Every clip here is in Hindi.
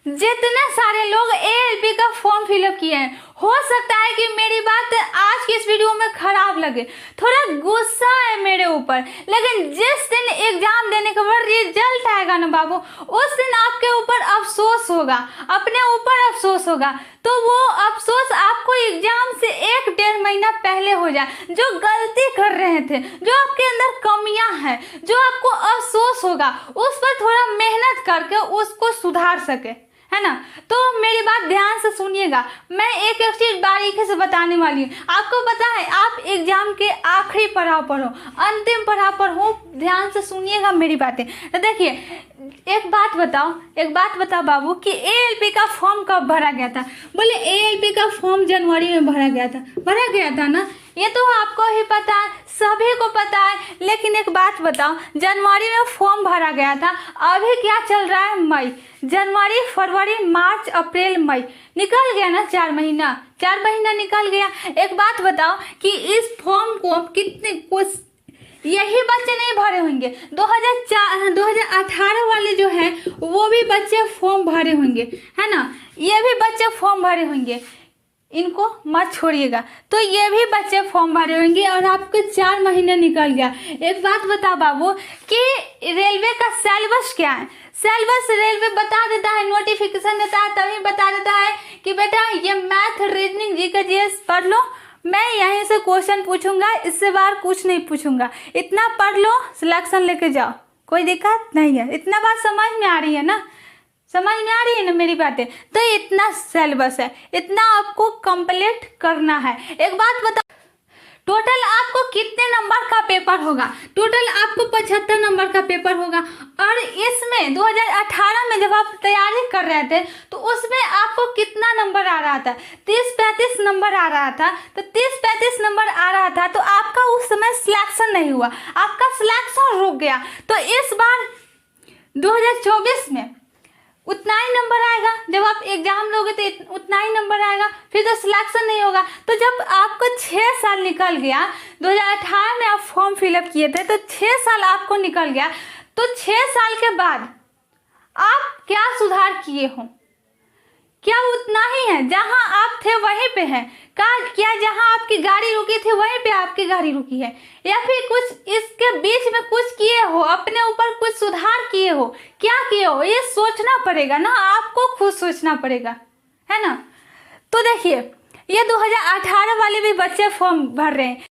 जितने सारे लोग एएलपी का फॉर्म फिलअप किए हैं, हो सकता है कि मेरी बात आज की इस वीडियो में खराब लगे, थोड़ा गुस्सा है मेरे ऊपर, लेकिन जिस दिन एग्जाम देने के बाद रिजल्ट आएगा ना बाबू, उस दिन आपके ऊपर अफसोस होगा, अपने ऊपर अफसोस होगा। तो वो अफसोस आपको एग्जाम से 1-1.5 महीना पहले हो जाए। जो गलती कर रहे थे, जो आपके अंदर कमियां हैं, जो आपको अफसोस होगा, उस पर थोड़ा मेहनत करके उसको सुधार सके, है ना। तो मेरी बात ध्यान से सुनिएगा, मैं एक एक चीज बारीकी से बताने वाली हूँ। आपको पता है आप एग्जाम के आखिरी पड़ाव पर हो, अंतिम पड़ाव पर हो, ध्यान से सुनिएगा मेरी बातें। तो देखिए, एक बात बताओ बाबू कि एएलपी का फॉर्म कब भरा गया था? बोले एएलपी का फॉर्म जनवरी में भरा गया था ना। ये तो आपको ही पता है, सभी को पता है। लेकिन एक बात बताओ, जनवरी में फॉर्म भरा गया था, अभी क्या चल रहा है? मई। जनवरी, फरवरी, मार्च, अप्रैल, मई, निकल गया ना 4 महीना निकल गया। एक बात बताओ कि इस फॉर्म को कितने कुछ यही बच्चे नहीं भरे होंगे, 2018 वाले जो हैं वो भी बच्चे फॉर्म भरे होंगे, है ना। ये भी बच्चे फॉर्म भरे होंगे, इनको मत छोड़िएगा। तो ये भी बच्चे फॉर्म भरे होंगे और आपके 4 महीने निकल गया। एक बात बताओ बाबू कि रेलवे का सिलेबस क्या है? सिलेबस रेलवे बता देता है, नोटिफिकेशन देता है, तभी बता देता है कि बेटा ये मैथ, रीजनिंग, जीके, जीएस पढ़ लो, मैं यहीं से क्वेश्चन पूछूंगा, इससे बाहर कुछ नहीं पूछूंगा, इतना पढ़ लो, सिलेक्शन लेके जाओ, कोई दिक्कत नहीं है। इतना बात समझ में आ रही है ना? समझ में आ रही है ना मेरी बातें? तो इतना सिलेबस है, इतना आपको कंप्लीट करना है। एक बात बताओ, टोटल आपको कितने नंबर का पेपर होगा? टोटल आपको 75 नंबर का पेपर होगा। और इसमें 2018 में जब आप तैयारी कर रहे थे तो उसमें आपको कितना नंबर आ रहा था? 30-35 नंबर आ रहा था। तो 30-35 नंबर आ रहा था तो आपका उस समय सिलेक्शन नहीं हुआ, आपका सिलेक्शन रुक गया। तो इस बार 2024 में उतना ही नंबर आएगा, जब आप एग्जाम लोगे तो उतना ही नंबर आएगा, फिर तो सिलेक्शन नहीं होगा। तो जब आपको 6 साल निकल गया, 2018 में आप फॉर्म फिलअप किए थे तो 6 साल आपको निकल गया, तो 6 साल के बाद आप क्या सुधार किए हो? क्या उतना ही है? जहां आप थे वहीं पे है क्या? जहां आपकी गाड़ी रुकी थी वहीं पे आपकी गाड़ी रुकी है, या फिर कुछ इसके बीच में कुछ किए हो, अपने ऊपर कुछ सुधार किए हो? क्या किए हो ये सोचना पड़ेगा ना, आपको खुद सोचना पड़ेगा, है ना। तो देखिए, ये 2018 वाले भी बच्चे फॉर्म भर रहे हैं।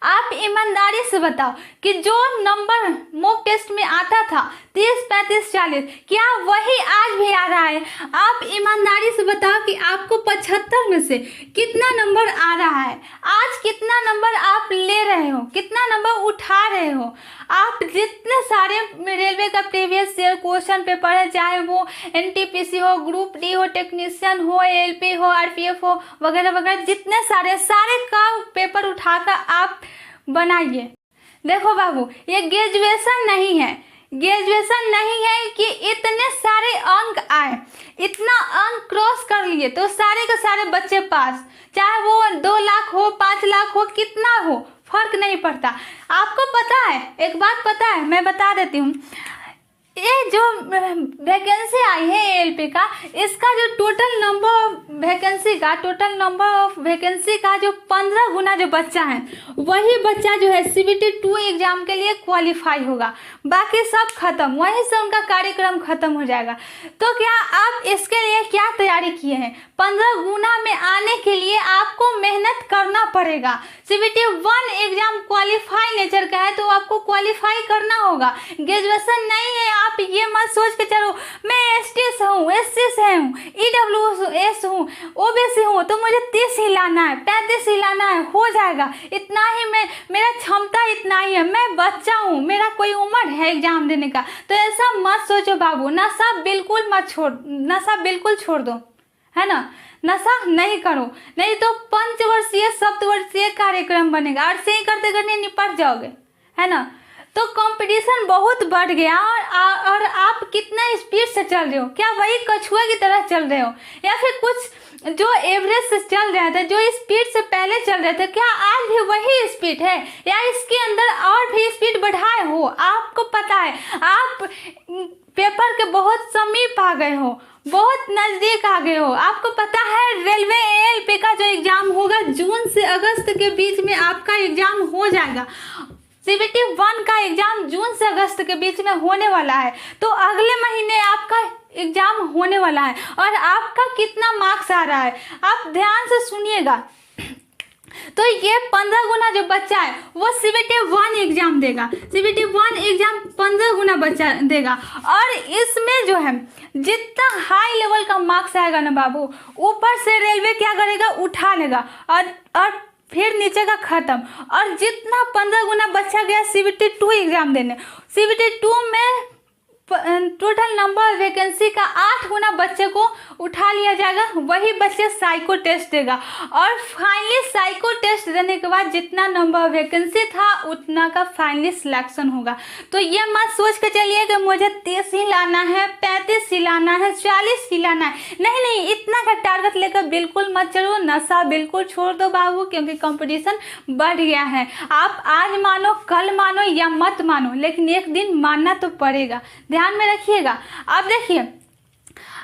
आप ईमानदारी से बताओ कि जो नंबर मॉक टेस्ट में आता था 30, 35, 40, क्या वही आज भी आ रहा है? आप ईमानदारी से बताओ कि आपको 75 में से कितना नंबर आ रहा है? आज कितना नंबर आप ले रहे हो, कितना नंबर उठा रहे हो? आप जितने सारे रेलवे का प्रीवियस ईयर क्वेश्चन पेपर है, चाहे वो एनटीपीसी हो, ग्रुप डी हो, टेक्नीशियन हो, एएलपी हो, आरपीएफ हो, वगैरह वगैरह, जितने सारे का पेपर उठाकर आप बनाइए। देखो बाबू, ये ग्रेजुएशन नहीं है कि इतने सारे अंक आए, इतना अंक क्रॉस कर लिए तो सारे के सारे बच्चे पास, चाहे वो 2 लाख हो, 5 लाख हो, कितना हो, फर्क नहीं पड़ता। आपको पता है, एक बात पता है, मैं बता देती हूँ, ये जो वैकेंसी आई है एएलपी का, इसका जो टोटल नंबर ऑफ वैकेंसी का जो 15 गुना जो बच्चा है, वही बच्चा जो है CBT 2 एग्जाम के लिए क्वालिफाई होगा। बाकी सब खत्म, वहीं से उनका कार्यक्रम खत्म हो जाएगा। तो क्या आप इसके लिए क्या तैयारी किए हैं? 15 गुना में आने के लिए आपको मेहनत करना पड़ेगा। CBT 1 एग्जाम क्वालिफाई नेचर का है तो आपको क्वालिफाई करना होगा, ग्रेजुएशन नहीं है। आप ये मत सोच के चलो मैं ST से हूँ, SC से हूँ, EWS हूँ, OBC हूँ, तो मुझे 30 ही लाना है, 35 ही लाना है, हो जाएगा, इतना ही मेरा क्षमता इतना ही है, मैं बच्चा हूँ, मेरा कोई उम्र है एग्जाम देने का। तो ऐसा मत सोचो बाबू, नशा बिल्कुल छोड़ दो, है ना। नशा नहीं करो, नहीं तो पंचवर्षीय सप्तवर्षीय कार्यक्रम बनेगा और से ही करते करते निपट जाओगे, है ना। तो कंपटीशन बहुत बढ़ गया और आप कितना स्पीड से चल रहे हो? क्या वही कछुआ की तरह चल रहे हो, या फिर कुछ जो एवरेज से चल रहे थे, जो स्पीड से पहले चल रहे थे, क्या आज भी वही स्पीड है या इसके अंदर और भी स्पीड बढ़ाए हो? आपको पता है, आप पेपर के बहुत समीप आ गए हो, बहुत नज़दीक आ गए हो। आपको पता है रेलवे एएलपी का जो एग्ज़ाम होगा जून से अगस्त के बीच में आपका एग्ज़ाम हो जाएगा। सीबीटी 1 का एग्ज़ाम जून से अगस्त के बीच में होने वाला है, तो अगले महीने आपका एग्ज़ाम होने वाला है। और आपका कितना मार्क्स आ रहा है आप ध्यान से सुनिएगा। तो ये 15 गुना जो बच्चा है वो सीबीटी 1 एग्जाम देगा, सीबीटी 1 एग्जाम 15 गुना बच्चा देगा। और इसमें जो है जितना हाई लेवल का मार्क्स आएगा ना बाबू, ऊपर से रेलवे क्या करेगा, उठा लेगा और फिर नीचे का खत्म। और जितना 15 गुना बच्चा गया सीबीटी 2 एग्जाम देने, सीबीटी 2 में टोटल नंबर वैकेंसी का 8 गुना बच्चे को उठा लिया जाएगा, वही बच्चे साइको टेस्ट देगा। और फाइनली साइको टेस्ट देने के बाद जितना नंबर वैकेंसी था उतना का फाइनली सिलेक्शन होगा। तो ये मत सोच के चलिए कि मुझे 30 ही लाना है, 35 ही लाना है, 40 ही लाना है। नहीं नहीं, इतना का टारगेट लेकर बिल्कुल मत चलो, नशा बिल्कुल छोड़ दो बाबू, क्योंकि कंपटीशन बढ़ गया है। आप आज मानो, कल मानो या मत मानो, लेकिन एक दिन मानना तो पड़ेगा। ध्यान में रखिएगा। अब देखिए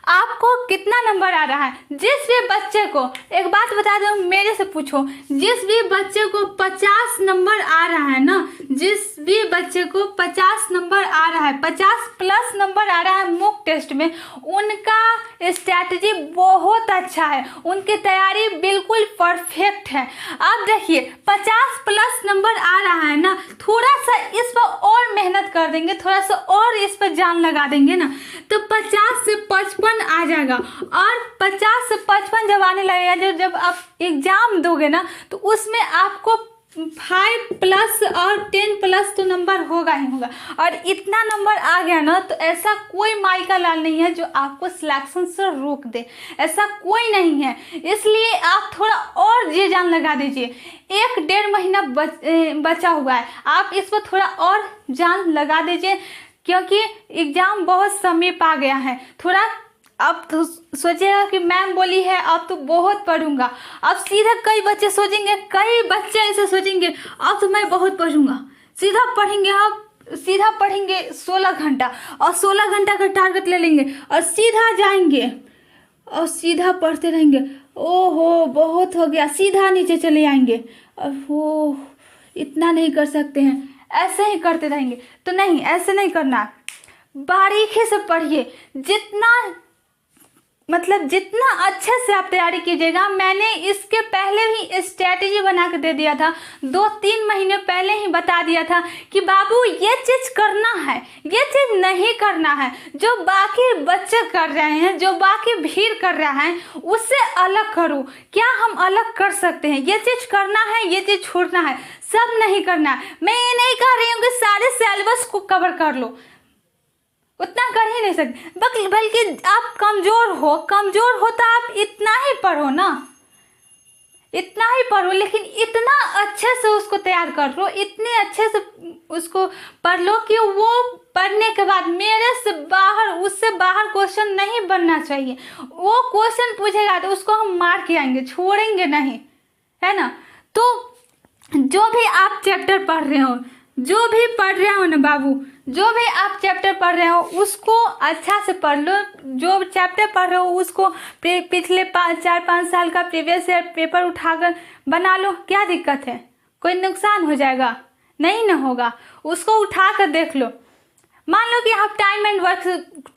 आपको कितना नंबर आ रहा है। जिस भी बच्चे को, एक बात बता दूं, मेरे से पूछो, जिस भी बच्चे को 50 नंबर आ रहा है ना, जिस भी बच्चे को 50 नंबर आ रहा है, 50 प्लस नंबर आ रहा है मॉक टेस्ट में, उनका स्ट्रैटेजी बहुत अच्छा है, उनकी तैयारी बिल्कुल परफेक्ट है। अब देखिए 50 प्लस नंबर आ रहा है ना, थोड़ा सा इस पर और मेहनत कर देंगे, थोड़ा सा और इस पर जान लगा देंगे ना, तो 50 से 55 आ जाएगा। और 50 से 55 जब आने लगेगा, जब आप एग्जाम दोगे ना, तो उसमें आपको 5 प्लस और 10 प्लस तो नंबर होगा ही होगा। और इतना नंबर आ गया ना, तो ऐसा कोई माई का लाल नहीं है जो आपको सिलेक्शन से रोक दे, ऐसा कोई नहीं है। इसलिए आप थोड़ा और जी जान लगा दीजिए। 1-1.5 महीना बचा हुआ है, आप इस पर थोड़ा और जान लगा दीजिए, क्योंकि एग्ज़ाम बहुत समीप आ गया है। थोड़ा अब तो सोचेगा कि मैम बोली है अब तो बहुत पढ़ूंगा। अब सीधा कई बच्चे सोचेंगे, कई बच्चे ऐसे सोचेंगे अब तो मैं बहुत पढ़ूंगा, सीधा पढ़ेंगे, आप सीधा पढ़ेंगे 16 घंटा, और 16 घंटा का टारगेट ले लेंगे और सीधा जाएंगे और सीधा पढ़ते रहेंगे। ओहो बहुत हो गया, सीधा नीचे चले आएंगे और वो इतना नहीं कर सकते हैं, ऐसे ही करते रहेंगे। तो नहीं, ऐसे नहीं करना, बारीकी से पढ़िए, जितना अच्छे से आप तैयारी कीजिएगा। मैंने इसके पहले भी स्ट्रैटेजी बना के दे दिया था, 2-3 महीने पहले ही बता दिया था कि बाबू ये चीज़ करना है, ये चीज़ नहीं करना है। जो बाकी बच्चे कर रहे हैं, जो बाकी भीड़ कर रहा है, उससे अलग करो। क्या हम अलग कर सकते हैं? ये चीज़ करना है, ये चीज़ छोड़ना है, सब नहीं करना है। मैं ये नहीं कह रही हूँ कि सारे सिलेबस को कवर कर लो, उतना कर ही नहीं सकते, बल्कि आप कमज़ोर हो तो आप इतना ही पढ़ो ना, इतना ही पढ़ो, लेकिन इतना अच्छे से उसको तैयार कर लो, इतने अच्छे से उसको पढ़ लो कि वो पढ़ने के बाद मेरे से बाहर, उससे बाहर क्वेश्चन नहीं बनना चाहिए। वो क्वेश्चन पूछेगा तो उसको हम मार के आएंगे, छोड़ेंगे नहीं, है ना। तो जो भी आप चैप्टर पढ़ रहे हो, जो भी पढ़ रहे हो ना बाबू, जो भी आप चैप्टर पढ़ रहे हो उसको अच्छा से पढ़ लो। जो चैप्टर पढ़ रहे हो उसको पिछले 4-5 साल का प्रीवियस ईयर पेपर उठाकर बना लो, क्या दिक्कत है? कोई नुकसान हो जाएगा? नहीं ना होगा, उसको उठा कर देख लो। मान लो कि आप टाइम एंड वर्क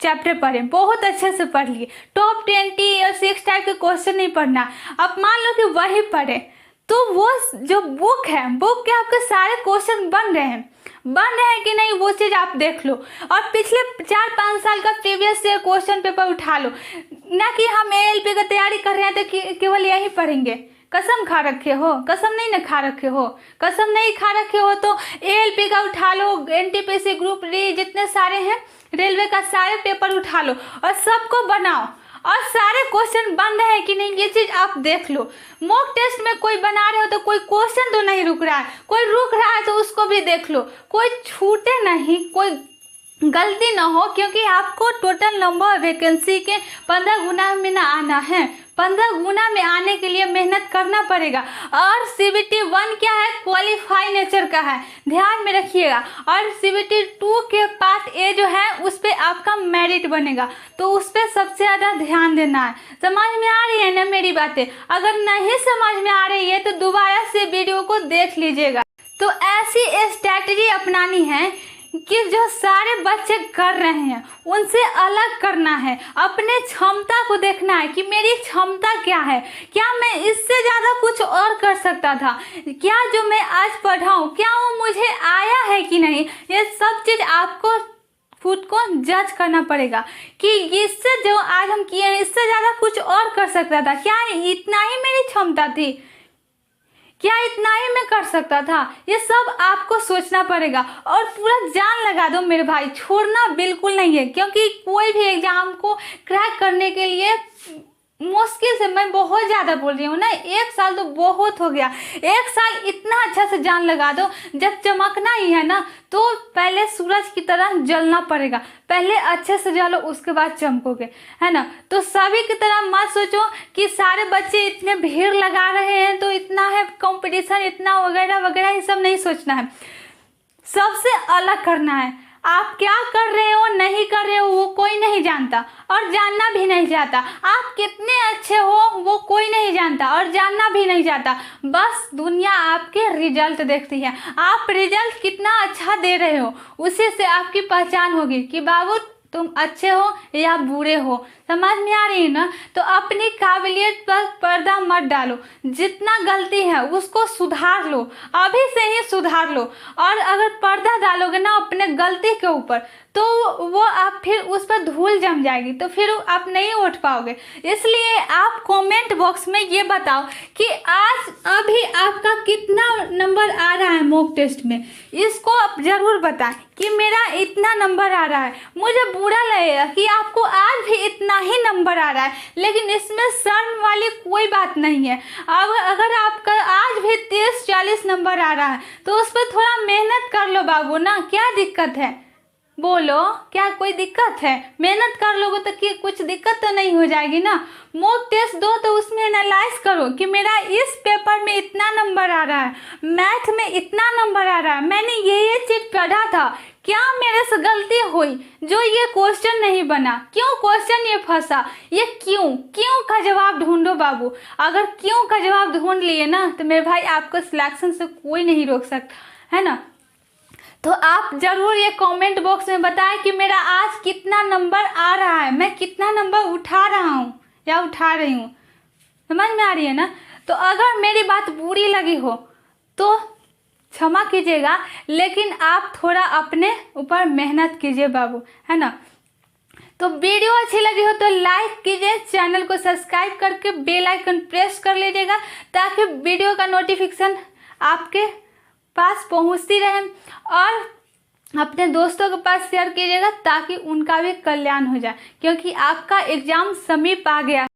चैप्टर पढ़ें, बहुत अच्छे से पढ़ लिए, टॉप 20 और 6 टाइप के क्वेश्चन नहीं पढ़ना, आप मान लो कि वही पढ़े, तो वो जो बुक है, बुक के आपके सारे क्वेश्चन बन रहे हैं कि नहीं, वो चीज़ आप देख लो। और पिछले 4-5 साल का प्रीवियस ईयर क्वेश्चन पेपर उठा लो, ना कि हम एएलपी का तैयारी कर रहे हैं तो केवल यही पढ़ेंगे। कसम खा रखे हो? कसम नहीं ना खा रखे हो? कसम नहीं खा रखे हो तो एएलपी का उठा लो, एनटीपीसी ग्रुप डी जितने सारे हैं, रेलवे का सारे पेपर उठा लो और सबको बनाओ, और सारे क्वेश्चन बन रहे हैं कि नहीं ये चीज़ आप देख लो। मॉक टेस्ट में कोई बना रहे हो तो कोई क्वेश्चन तो नहीं रुक रहा है, कोई रुक रहा है तो उसको भी देख लो, कोई छूटे नहीं, कोई गलती ना हो, क्योंकि आपको टोटल नंबर वैकेंसी के 15 गुना में ना आना है। 15 गुना में आने के लिए मेहनत करना पड़ेगा। और CBT 1 क्या है, क्वालिफाई नेचर का है, ध्यान में रखिएगा। और CBT 2 के पार्ट ए जो है उस पर आपका मेरिट बनेगा, तो उस पर सबसे ज़्यादा ध्यान देना है। समझ में आ रही है ना मेरी बातें? अगर नहीं समझ में आ रही है तो दोबारा से वीडियो को देख लीजिएगा। तो ऐसी स्ट्रैटेजी अपनानी है कि जो सारे बच्चे कर रहे हैं उनसे अलग करना है। अपने क्षमता को देखना है कि मेरी क्षमता क्या है, क्या मैं इससे ज़्यादा कुछ और कर सकता था, क्या जो मैं आज पढ़ा हूँ क्या वो मुझे आया है कि नहीं। ये सब चीज़ आपको खुद को जज करना पड़ेगा कि इससे जो आज हम किए हैं इससे ज़्यादा कुछ और कर सकता था, क्या इतना ही मेरी क्षमता थी, क्या इतना ही मैं कर सकता था। ये सब आपको सोचना पड़ेगा और पूरा जान लगा दो मेरे भाई, छोड़ना बिल्कुल नहीं है। क्योंकि कोई भी एग्जाम को क्रैक करने के लिए मुश्किल से, मैं बहुत ज़्यादा बोल रही हूँ ना, 1 साल तो बहुत हो गया। 1 साल इतना अच्छा से जान लगा दो, जब चमकना ही है ना तो पहले सूरज की तरह जलना पड़ेगा। पहले अच्छे से जलो उसके बाद चमकोगे, है ना। तो सभी की तरह मत सोचो कि सारे बच्चे इतने भीड़ लगा रहे हैं तो इतना है कंपटीशन, इतना वगैरह वगैरह, ये सब नहीं सोचना है। सबसे अलग करना है। आप क्या कर रहे हो नहीं कर रहे हो वो कोई नहीं जानता और जानना भी नहीं चाहता। आप कितने अच्छे हो वो कोई नहीं जानता और जानना भी नहीं चाहता। बस दुनिया आपके रिजल्ट देखती है। आप रिजल्ट कितना अच्छा दे रहे हो उसी से आपकी पहचान होगी कि बाबू तुम अच्छे हो या बुरे हो। समझ में आ रही है ना। तो अपनी काबिलियत पर पर्दा मत डालो, जितना गलती है उसको सुधार लो, अभी से ही सुधार लो। और अगर पर्दा डालोगे ना अपने गलती के ऊपर तो वो आप फिर उस पर धूल जम जाएगी, तो फिर आप नहीं उठ पाओगे। इसलिए आप कमेंट बॉक्स में ये बताओ कि आज अभी आपका कितना नंबर आ रहा है मॉक टेस्ट में, इसको आप ज़रूर बताएं कि मेरा इतना नंबर आ रहा है। मुझे बुरा लगेगा कि आपको आज भी इतना ही नंबर आ रहा है, लेकिन इसमें शर्म वाली कोई बात नहीं है। अब अगर आपका आज भी 30-40 नंबर आ रहा है तो उस पर थोड़ा मेहनत कर लो बाबू ना, क्या दिक्कत है बोलो, क्या कोई दिक्कत है? मेहनत कर लोगे तो कि कुछ दिक्कत तो नहीं हो जाएगी ना। मॉक टेस्ट दो तो उसमें एनालाइज करो कि मेरा इस पेपर में इतना नंबर आ रहा है, मैथ में इतना नंबर आ रहा है, मैंने ये चीज़ पढ़ा था, क्या मेरे से गलती हुई जो ये क्वेश्चन नहीं बना, क्यों क्वेश्चन ये फंसा, ये क्यों का जवाब ढूंढो बाबू। अगर क्यों का जवाब ढूंढ लिए ना तो मेरे भाई आपको सिलेक्शन से कोई नहीं रोक सकता, है ना। तो आप ज़रूर ये कमेंट बॉक्स में बताएं कि मेरा आज कितना नंबर आ रहा है, मैं कितना नंबर उठा रहा हूँ या उठा रही हूँ। समझ में आ रही है ना। तो अगर मेरी बात बुरी लगी हो तो क्षमा कीजिएगा, लेकिन आप थोड़ा अपने ऊपर मेहनत कीजिए बाबू, है ना। तो वीडियो अच्छी लगी हो तो लाइक कीजिए, चैनल को सब्सक्राइब करके बेल आइकन प्रेस कर लीजिएगा ताकि वीडियो का नोटिफिकेशन आपके पास पहुंचती रहे। और अपने दोस्तों के पास शेयर कीजिएगा ताकि उनका भी कल्याण हो जाए, क्योंकि आपका एग्ज़ाम समीप आ गया।